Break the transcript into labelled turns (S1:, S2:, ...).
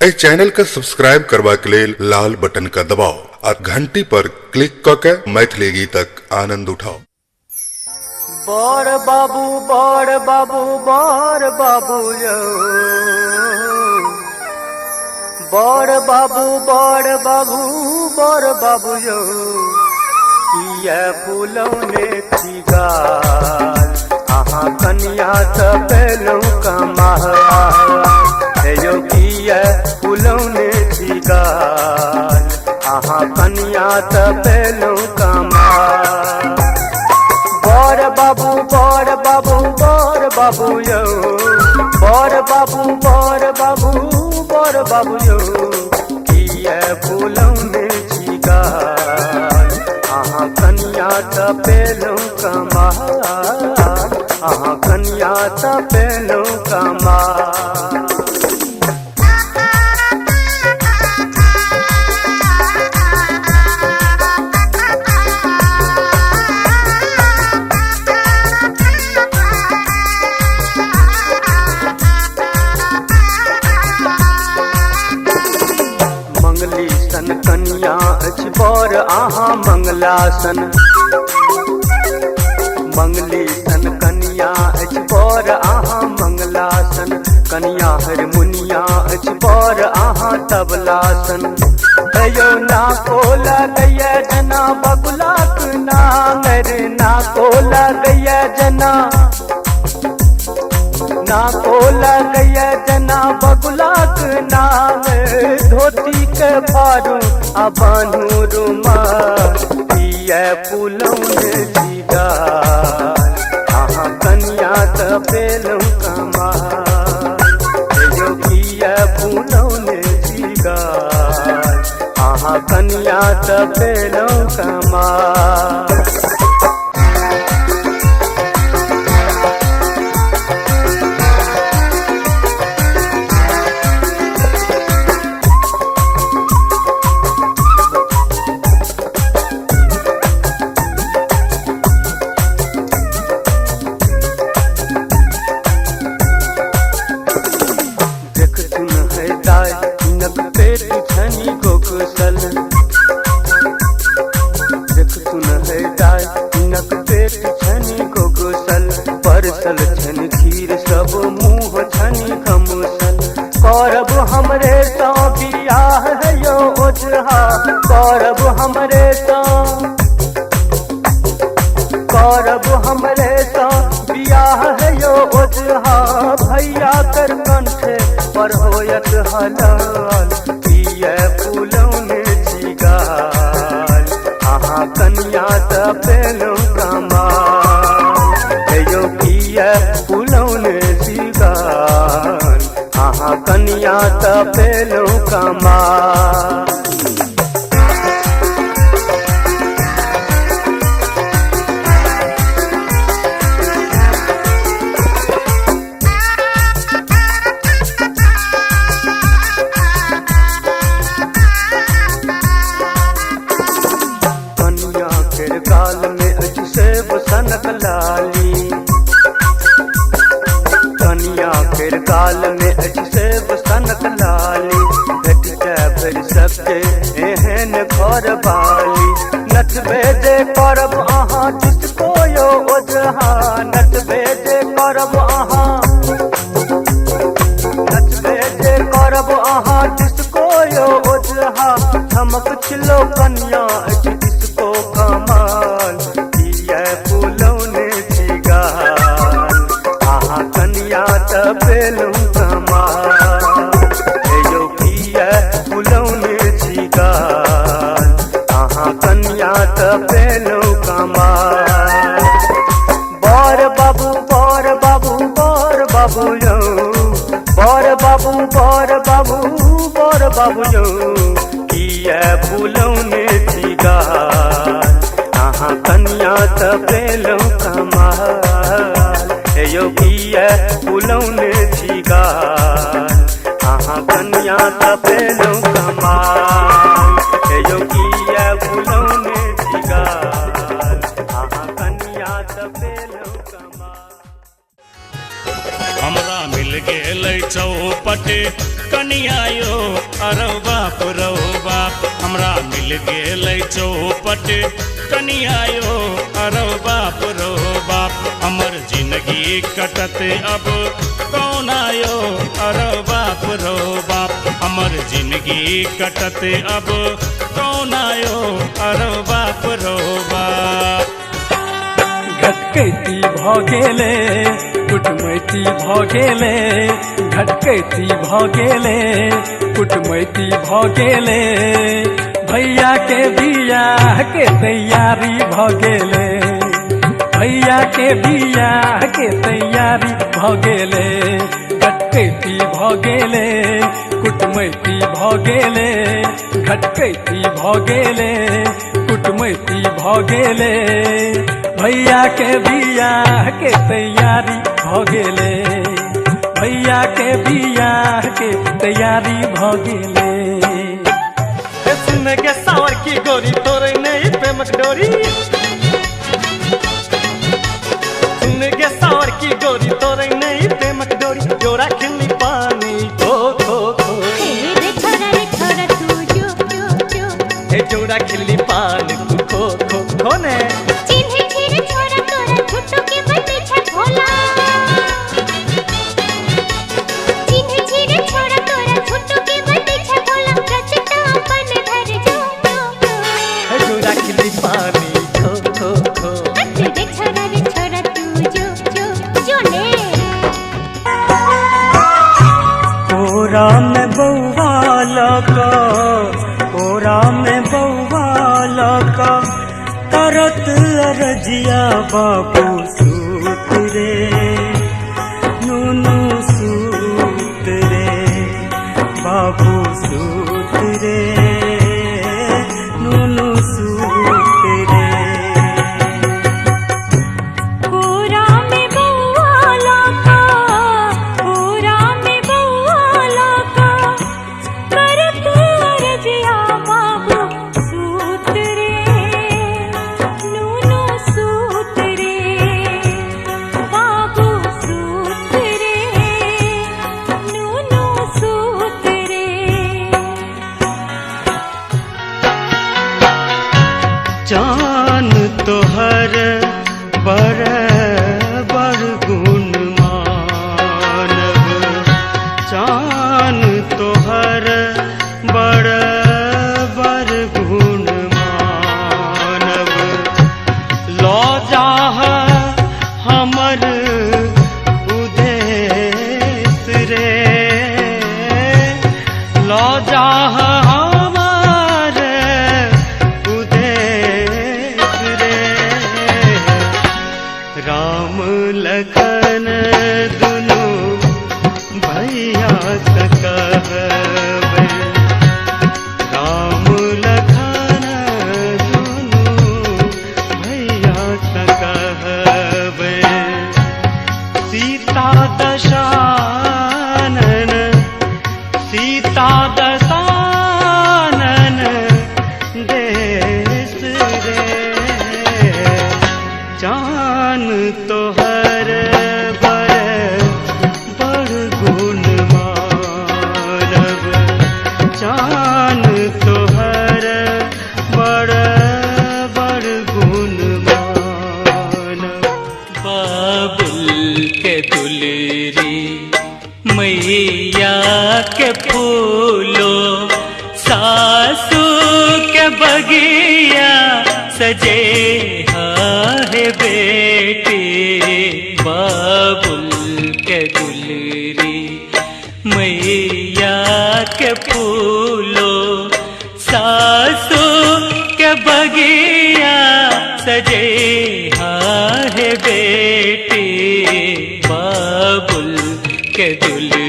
S1: इस channel का subscribe करवा के लिए लाल बटन का दबाओ और घंटी पर क्लिक करके मैथिली गीतक आनंद उठाओ।
S2: बड़ बाबू बड़ बाबू बड़ बाबू यौ, बड़ बाबू बड़ बाबू बड़ बाबू यौ, किया फूलौने गाल अहाँ कनिया त पेलौ कमाल यो, किया फूलौने गाल अहाँ कनिया त पेलौ कमाल। बड़ बाबू बड़ बाबू बड़ बाबू यौ, बड़ बाबू बड़ बाबू बड़ बाबू यौ, किया फूलौने गाल अहाँ कनिया त पेलौ कमाल अहाँ कनिया त पेलौ कमाल। मंगली सन कनिया अछि बड़ अहाँ मंगलासन, मंगली सन कनिया अछि बड़ अहाँ मंगलासन, कनिया हरमुनिया अछि बड़ अहाँ तबलासन। यो ना को लगैया जना बगुलाक नाम रे, ना को लगैया जना, ना को लगैया जना बगुलाक नाम, धोती के फारू आ बान्हू रुमाल, किया फूलौने गाल अहाँ कनिया त पेलौ कमाल यो, किया फूलौने गाल अहाँ कनिया त पेलौ कमाल। पेट छनी गोकुशल देख सुन है दाय नक पेट छनी गोकुशल, परसल छन खीर सब मुँह छनी कमुसल, करब हमरे तो बियाह है यो ओझा, करब हमरे तो, करब हमरे तो बियाह है यो ओझा, भैया कर कंठे पर होयत हलाल, किया फूलौने गाल अहाँ कनिया त पेलौ कमाल यो, किया फूलौने गाल अहाँ कनिया त पेलौ कमाल। गाल में अछि सेब सनक लाली, कनिया फेर गाल में अछि सेब सनक लाली, भेट भरि सबके एहन घर बाली, नचबे जे करब अहाँ डिस्को यो ओझा, नचबे जे करब अहाँ, नचबे जे करब अहाँ डिस्को यो ओझा, धमक छिलो कनिया अछि डिस्को कमाल, किया फूलौने गाल अहाँ कनिया त पेलौ कमाल यो, किया फूलौने गाल अहाँ कनिया त पेलौ कमाल। बड़ बाबू बड़ बाबू बड़ बाबू यौ, बड़ बाबू बड़ बाबू बड़ बाबू यौ, किया फूलौने गाल अहाँ कनिया त पेलौ कमाल यो, किया फूलौने गाल अहाँ कनिया त पेलौ कमाल यो, किया फूलौने गाल अहाँ कनिया त पेलौ कमाल।
S3: हमरा मिल गेलै चौपट कनिया यो अरौ बाप रौ बाप। हमरा मिल गेलै चौपट कनिया यो अरौ बाप रौ बाप। हमर जिंदगी कटत अब कौन आयो अरौ बाप रौ बाप। हमर जिंदगी कटत अब कौन आयो अरौ बाप रौ बाप।
S4: घटकैती भ गेले कुटमैती भ गेले, घटकैती भ गेले कुटमैती भ गेले। भैया के बियाह के तैयारी भ गेले, भैया के बियाह के तैयारी भ गेले। घटकैती भ गेले कुटमैती भ गेले, घटकैती भ गेले कुटमैती भ गेले। भैया के बियाह के तैयारी भ गेले, भैया के बियाह के तैयारी भ गेले।
S2: सुन गे सावर की गोरी तोरे नहीं प्रेमक डोरी, सुन गे सावर की गोरी तोरे नहीं प्रेमक डोरी। जोड़ा खिल्ली पानी खो खो खो,
S5: रे छोरा तू जो जो जो,
S2: हे जोड़ा खिल्ली पानी तू खो खो खो ने।
S5: चिन्हे चिन्हे छोरा तोरा छुट्टू के बटे छठोला, चिन्हे चिन्हे छोरा तोरा छुट्टू के बटे छठोला। रचता अपन घर जो जो जो,
S2: हे जोड़ा खिल्ली पानी खो खो खो।
S5: रे छोरा तू जो जो जो ने।
S4: कोरा में बउवा लगा, कोरा में बउवा लगा, करत अरजिया बाबू सूत रे, नूनू सूत रे, बाबू सूत रे, नूनू सूत रे।
S5: कोरा में बउवा लगा, कोरा में बउवा लगा, करत अरजिया बाबू सूत रे, नूनू सूत रे, बाबू सूत रे, नूनू सूत रे।
S4: जान तोहर बर बर गुण मानव, जान तोहर बर बर गुण मानव। लो जाह हमर उदेश रे, लो जाह हमर उदेश रे। राम लखन दुनु भैया कहबै, राम लखन दुनु भैया कहबै। सीता दशानन, सीता दशानन देश रे। जान तोहर बर बड़ गुण मानव, जान तोहर बड़ बड़ गुण मानव। बाबुल के दुलरी मैया के फूलो, सासू के बगिया सजे है बेटी। बाबुल के दुलरी मैया के फूलो, सासू के बगिया सजे है बेटी। बाबुल के दुलरी